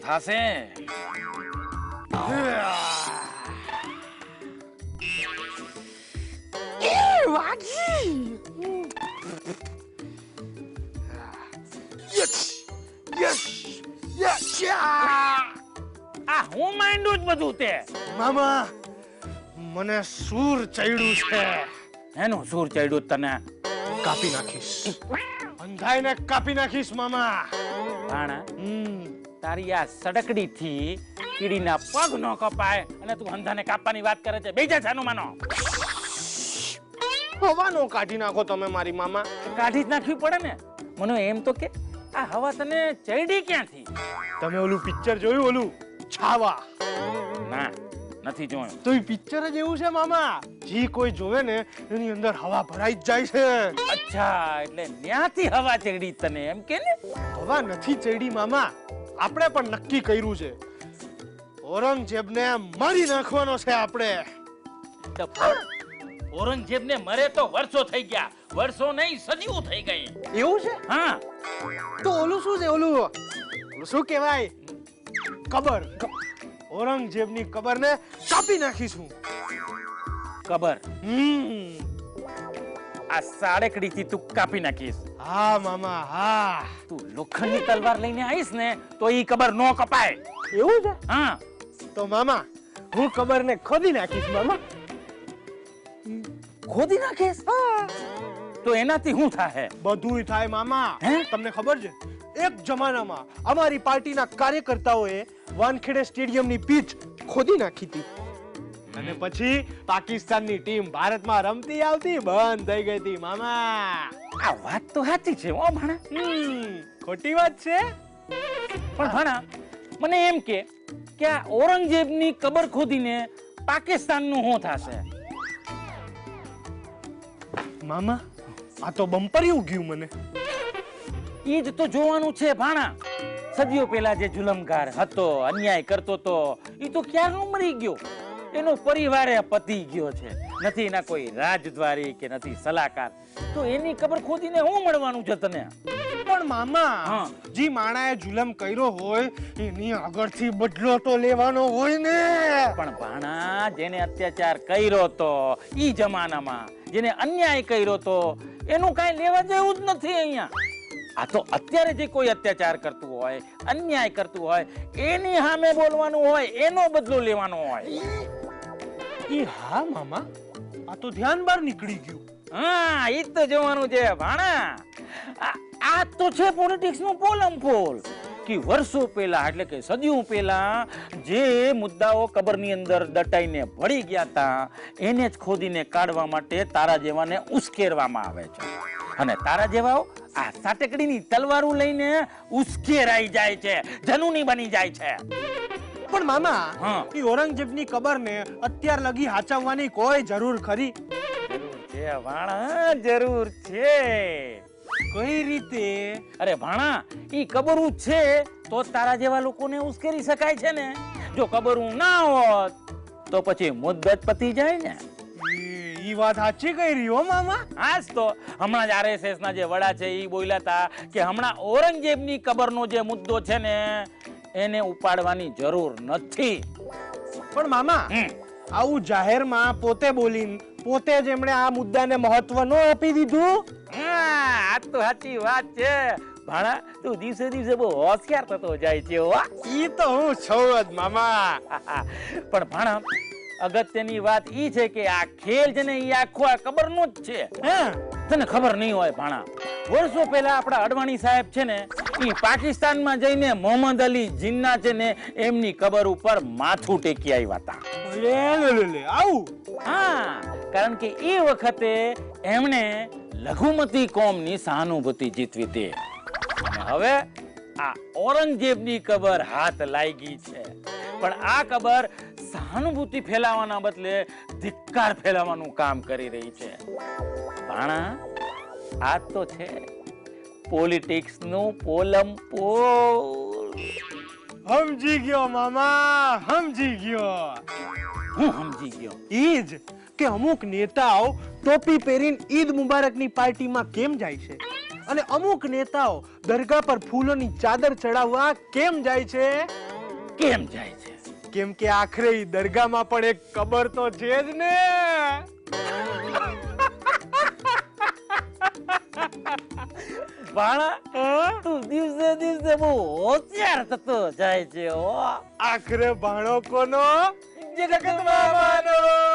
થાશે. આ હું માંડું જ બધું તે. મામા મને સૂર ચડ્યું છે. એનું સૂર ચડ્યું તને? કાપી નાખીશ, અંધાઈને કાપી નાખીશ મામા. ભાણા, તારી આ સડકડી થી કીડીના પગ ન કપાય અને તું અંધાને કાપવાની વાત કરે છે. બેજા જાનું માનો. હવાનો કાઢી નાખો તમે મારી મામા. કાઢી જ નાખવી પડે ને. મને એમ તો કે આ હવા તને ચડી ક્યાંથી? તમે ઓલું પિક્ચર જોયું, ઓલું છાવા? ના, નથી જોયું. તો એ પિક્ચર જ એવું છે મામા, જે કોઈ જોવે ને એની અંદર હવા ભરાઈ જ જાય છે. અચ્છા, એટલે ત્યાંથી હવા ચડી તને એમ કે ને? હવા નથી ચડી મામા, આપણે પણ નક્કી કર્યું છે, ઔરંગઝેબને મારી નાખવાનો છે આપણે. ઔરંગઝેબને મરે તો વર્ષો થઈ ગયા, વર્ષો નહીં સદીઓ થઈ ગઈ. એવું છે? હા. તો ઓલું શું છે? ઓલું શું કહેવાય? કબર. ઔરંગઝેબની કબરને કાપી નાખીશું. કબર? આ સાડકડીથી તું કાપી નાખીશ? હા મામા, હા. તું લોખંડની તલવાર લઈને આવીશ ને તો ઈ કબર નો કપાય. એવું છે? હા. તો મામા હું કબરને ખોદી નાખીશ મામા. ખોદી નાખીશ? તો એનાથી શું થાય? બધુંય થાય મામા. તમને ખબર છે, એક જમાનામાં અમારી પાર્ટીના કાર્યકર્તાઓએ વાનખેડે સ્ટેડિયમની પિચ ખોદી નાખી હતી અને પછી પાકિસ્તાનની ટીમ ભારતમાં રમતી આવતી બંધ થઈ ગઈ હતી મામા. આ વાત તો સાચી છે હો ભાણા. ખોટી વાત છે? પણ ભાણા, મને એમ કે આ ઔરંગઝેબની કબર ખોદીને પાકિસ્તાનનું શું થશે? મામા આ તો બમ્પરિયું ગયું મને. ઈ જ તો જોવાનું છે ભાણા. સદીઓ પહેલા જે જુલમગાર હતો, અન્યાય કરતો તો, ઈ તો ક્યારનો મરી ગયો. એનો પરિવારે પતી ગયો છે. નથી એના કોઈ રાજદ્વારી કે નથી સલાહકાર. તો એની કબર ખોદીને શું મળવાનું છે તને? પણ મામા, જે માણાએ જુલમ કર્યો હોય એની આગળથી બદલો તો લેવાનો હોય ને. પણ ભાણા, જેને અત્યાચાર કર્યો તો ઈ જમાનામાં, જેને અન્યાય કર્યો તો એનું કાંઈ લેવા જેવું જ નથી અહીંયા. આ તો અત્યારે જે કોઈ અત્યાચાર કરતું હોય, અન્યાય કરતું હોય, એની સામે બોલવાનું હોય, એનો બદલો લેવાનો હોય. હા મામા, આ તો ધ્યાન બહાર નીકળી ગયું. હા, ઈ તો જોવાનું છે ભાણા. આ તો છે પોલિટિક્સ નું પોલમ પોલ કે વર્ષો પહેલા, એટલે કે સદીઓ પહેલા જે મુદ્દાઓ કબરની અંદર દટાઈને ભળી ગયા હતા એને જ ખોદીને કાઢવા માટે તારા જેવાને ઉશ્કેરવામાં આવે છે. અને તારા જેવાઓ આ સાટકડીની તલવારો લઈને ઉશ્કેરાઈ જાય છે, જનૂની બની જાય છે. પણ મામા, એ ઔરંગઝેબની કબરને અત્યાર લગી હાચવવાની કોઈ જરૂર ખરી? જરૂર છે ભાણા, જરૂર છે. કઈ રીતે? અરે ભાણા, ઈ કબરું છે તો તારા જેવા લોકોને ઉશ્કેરી શકાય છે ને. જો કબરું ના હોત તો પછી મુદ્દત પતી જાય ને. ઈ વાત સાચી કહી રહ્યો મામા. આજ તો હમણાં જ આરએસએસ ના જે વડા છે ઈ બોલ્યા હતા કે હમણાં ઔરંગઝેબની કબરનો જે મુદ્દો છે ને એને ઉપાડવાની જરૂર નથી. પણ મામા, આવું જાહેરમાં પોતે બોલીને પોતે જ એમણે આ મુદ્દાને મહત્વ ન આપી દીધું. આ તો સાચી વાત છે ભાણા. તું દિવસે દિવસે બહુ હોશિયાર થતો જાય છે. ઈ તો હું છું જ મામા. પણ ભાણા, અગત્યની વાત ઈ છે કે આ ખેલ છે ને ઈ આખો આ કબરનો જ છે. તને ખબર નહીં હોય ભાણા, વર્ષો પહેલા આપણા અડવાણી સાહેબ છે ને ઈ પાકિસ્તાનમાં જઈને મોહમ્મદ અલી જીન્ના છે ને એમની કબર ઉપર માથું ટેકી આવ્યા હતા. આવું? હા, કારણ કે એ વખતે એમણે લઘુમતી કોમની સહાનુભૂતિ જીતવી હતી. અને હવે આ ઔરંગઝેબની કબર હાથ લાગી છે. પણ આ કબર સહાનુભૂતિ ફેલાવવાના બદલે ધિક્કાર ફેલાવવાનું કામ કરી રહી છે. ભાણા, આ તો છે પોલિટિક્સ નું પોલમ પોલ. સમજી ગયો મામા, સમજી ગયો. હું સમજી ગયો? ઈ જ કે અમુક નેતાઓ ટોપી પહેરીને ઈદ મુબારકની પાર્ટીમાં કેમ જાય છે અને અમુક નેતાઓ દરગાહ પર ફૂલોની ચાદર ચડાવવા કેમ જાય છે? કેમ જાય છે? કેમ કે આખરે ઈ દરગાહમાં પણ એક કબર તો છે જ ને. ભાણા તું દિવસે દિવસે બહુ હોશિયાર થતો જાય છે હો. આખરે ભાણો કોનો? જગત મામાનો.